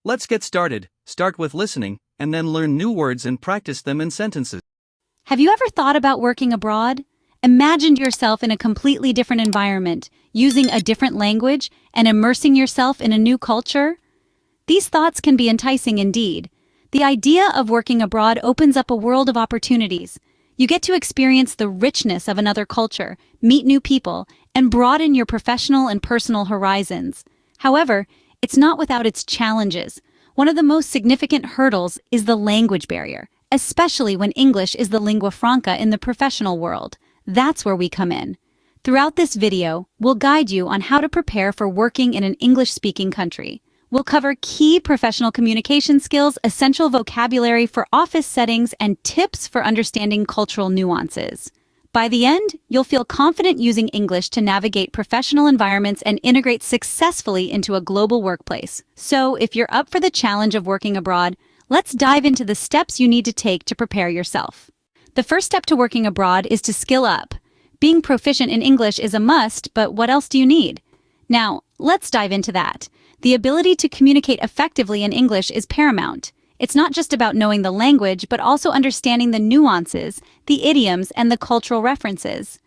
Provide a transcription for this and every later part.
Let's get started. Start with listening, and then learn new words and practice them in sentences. Have you ever thought about working abroad? Imagined yourself in a completely different environment, using a different language, and immersing yourself in a new culture? These thoughts can be enticing indeed. The idea of working abroad opens up a world of opportunities. You get to experience the richness of another culture, meet new people, and broaden your professional and personal horizons. However, it's not without its challenges. One of the most significant hurdles is the language barrier, especially when English is the lingua franca in the professional world. That's where we come in. Throughout this video, we'll guide you on how to prepare for working in an English-speaking country. We'll cover key professional communication skills, essential vocabulary for office settings, and tips for understanding cultural nuances. By the end, you'll feel confident using English to navigate professional environments and integrate successfully into a global workplace. So, if you're up for the challenge of working abroad, let's dive into the steps you need to take to prepare yourself. The first step to working abroad is to skill up. Being proficient in English is a must, but what else do you need? Now, let's dive into that. The ability to communicate effectively in English is paramount. It's not just about knowing the language, but also understanding the nuances, the idioms, and the cultural references.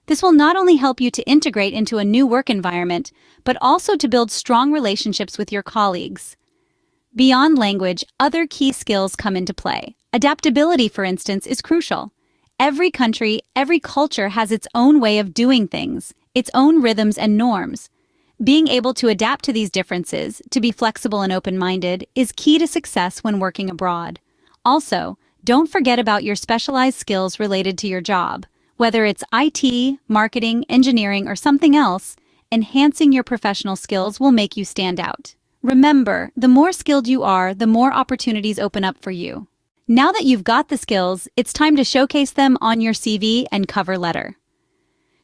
This will not only help you to integrate into a new work environment, but also to build strong relationships with your colleagues. Beyond language, other key skills come into play. Adaptability, for instance, is crucial. Every country, every culture has its own way of doing things, its own rhythms and norms. Being able to adapt to these differences, to be flexible and open-minded, is key to success when working abroad. Also, don't forget about your specialized skills related to your job. Whether it's IT, marketing, engineering, or something else, enhancing your professional skills will make you stand out. Remember, the more skilled you are, the more opportunities open up for you. Now that you've got the skills, it's time to showcase them on your CV and cover letter.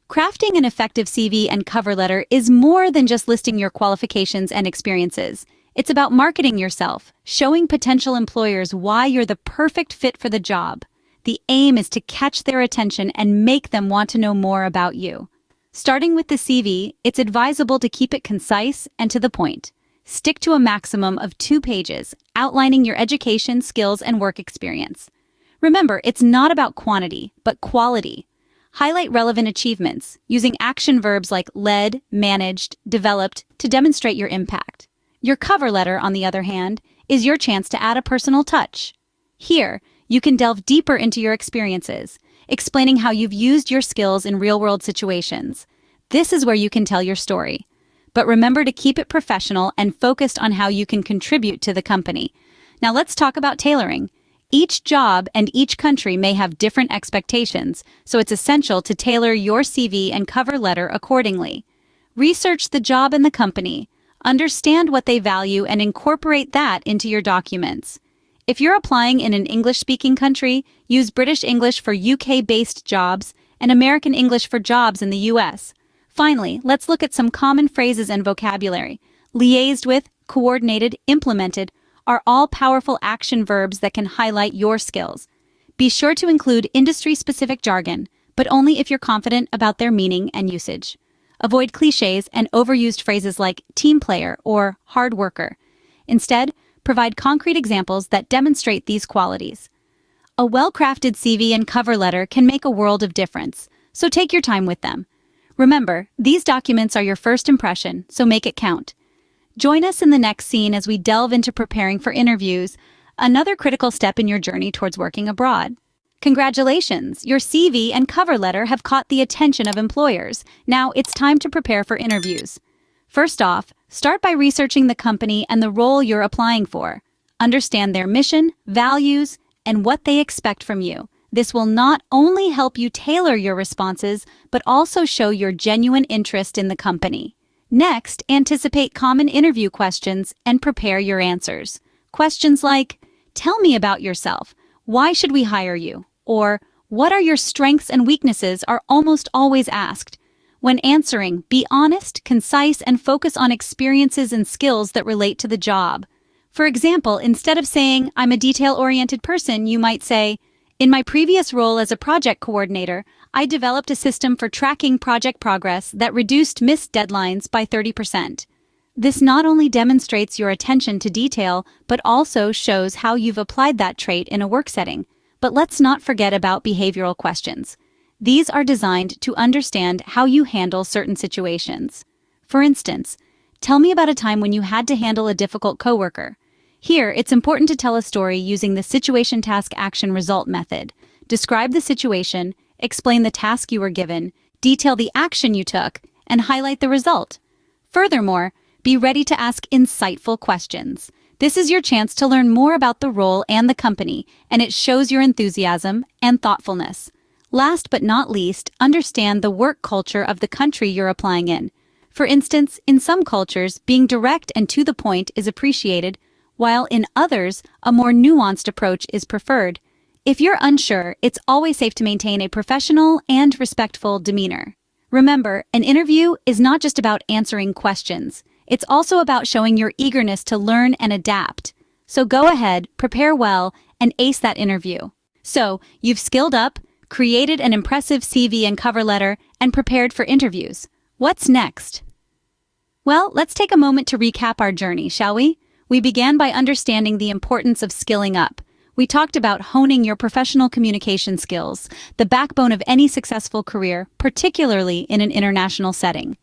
Crafting an effective CV and cover letter is more than just listing your qualifications and experiences. It's about marketing yourself, showing potential employers why you're the perfect fit for the job. The aim is to catch their attention and make them want to know more about you. Starting with the CV, it's advisable to keep it concise and to the point. Stick to a maximum of 2 pages, outlining your education, skills, and work experience. Remember, it's not about quantity, but quality. Highlight relevant achievements, using action verbs like led, managed, developed to demonstrate your impact. Your cover letter, on the other hand, is your chance to add a personal touch. Here, you can delve deeper into your experiences, explaining how you've used your skills in real-world situations. This is where you can tell your story. But remember to keep it professional and focused on how you can contribute to the company. Now let's talk about tailoring. Each job and each country may have different expectations, so it's essential to tailor your CV and cover letter accordingly. Research the job and the company, understand what they value, and incorporate that into your documents. If you're applying in an English-speaking country, use British English for UK-based jobs and American English for jobs in the US. Finally, let's look at some common phrases and vocabulary. Liaised with, coordinated, implemented are all powerful action verbs that can highlight your skills. Be sure to include industry-specific jargon, but only if you're confident about their meaning and usage. Avoid cliches and overused phrases like team player or hard worker. Instead, provide concrete examples that demonstrate these qualities. A well-crafted CV and cover letter can make a world of difference, so take your time with them. Remember, these documents are your first impression, so make it count. Join us in the next scene as we delve into preparing for interviews, another critical step in your journey towards working abroad. Congratulations! Your CV and cover letter have caught the attention of employers. Now it's time to prepare for interviews. First off, start by researching the company and the role you're applying for. Understand their mission, values, and what they expect from you. This will not only help you tailor your responses, but also show your genuine interest in the company. Next, anticipate common interview questions and prepare your answers. Questions like, tell me about yourself, why should we hire you? Or, what are your strengths and weaknesses are almost always asked. When answering, be honest, concise, and focus on experiences and skills that relate to the job. For example, instead of saying, I'm a detail-oriented person, you might say, in my previous role as a project coordinator, I developed a system for tracking project progress that reduced missed deadlines by 30%. This not only demonstrates your attention to detail, but also shows how you've applied that trait in a work setting. But let's not forget about behavioral questions. These are designed to understand how you handle certain situations. For instance, tell me about a time when you had to handle a difficult coworker. Here, it's important to tell a story using the situation task action result method. Describe the situation, explain the task you were given, detail the action you took, and highlight the result. Furthermore, be ready to ask insightful questions. This is your chance to learn more about the role and the company, and it shows your enthusiasm and thoughtfulness. Last but not least, understand the work culture of the country you're applying in. For instance, in some cultures, being direct and to the point is appreciated, while in others, a more nuanced approach is preferred. If you're unsure, it's always safe to maintain a professional and respectful demeanor. Remember, an interview is not just about answering questions. It's also about showing your eagerness to learn and adapt. So go ahead, prepare well, and ace that interview. So, you've skilled up, created an impressive CV and cover letter, and prepared for interviews. What's next? Well, let's take a moment to recap our journey, shall we? We began by understanding the importance of skilling up. We talked about honing your professional communication skills, the backbone of any successful career, particularly in an international setting.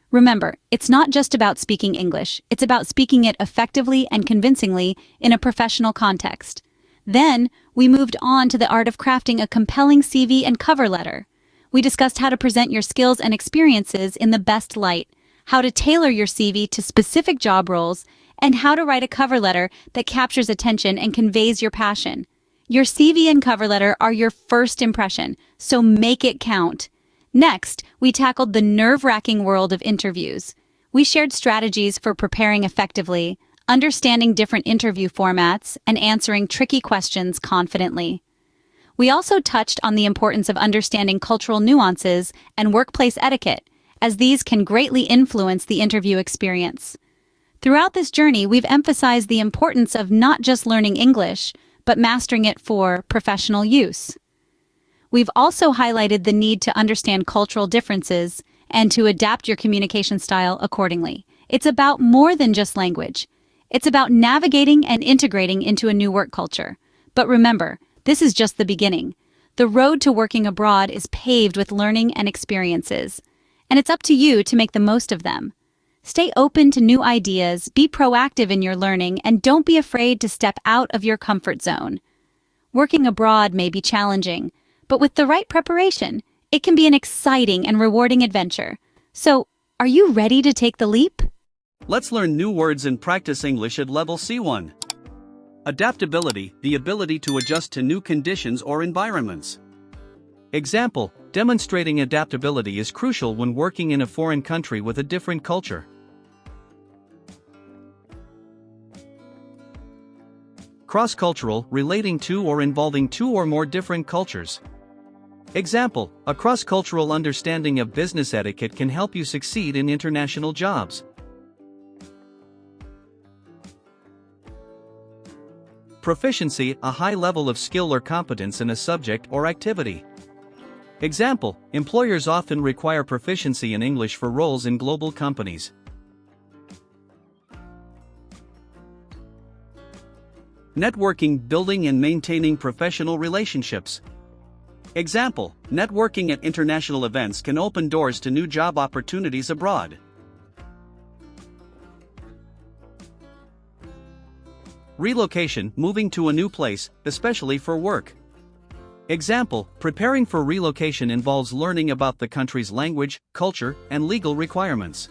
Remember, it's not just about speaking English, it's about speaking it effectively and convincingly in a professional context. Then, we moved on to the art of crafting a compelling CV and cover letter. We discussed how to present your skills and experiences in the best light, how to tailor your CV to specific job roles, and how to write a cover letter that captures attention and conveys your passion. Your CV and cover letter are your first impression, so make it count. Next, we tackled the nerve-wracking world of interviews. We shared strategies for preparing effectively, understanding different interview formats, and answering tricky questions confidently. We also touched on the importance of understanding cultural nuances and workplace etiquette, as these can greatly influence the interview experience. Throughout this journey, we've emphasized the importance of not just learning English, but mastering it for professional use. We've also highlighted the need to understand cultural differences and to adapt your communication style accordingly. It's about more than just language. It's about navigating and integrating into a new work culture. But remember, this is just the beginning. The road to working abroad is paved with learning and experiences, and it's up to you to make the most of them. Stay open to new ideas, be proactive in your learning, and don't be afraid to step out of your comfort zone. Working abroad may be challenging, but with the right preparation, it can be an exciting and rewarding adventure. So, are you ready to take the leap? Let's learn new words and practice English at level C1. Adaptability, the ability to adjust to new conditions or environments. Example, demonstrating adaptability is crucial when working in a foreign country with a different culture. Cross-cultural, relating to or involving two or more different cultures. Example, a cross-cultural understanding of business etiquette can help you succeed in international jobs. Proficiency, a high level of skill or competence in a subject or activity. Example, employers often require proficiency in English for roles in global companies. Networking, building and maintaining professional relationships. Example, networking at international events can open doors to new job opportunities abroad. Relocation, moving to a new place, especially for work. Example, preparing for relocation involves learning about the country's language, culture, and legal requirements.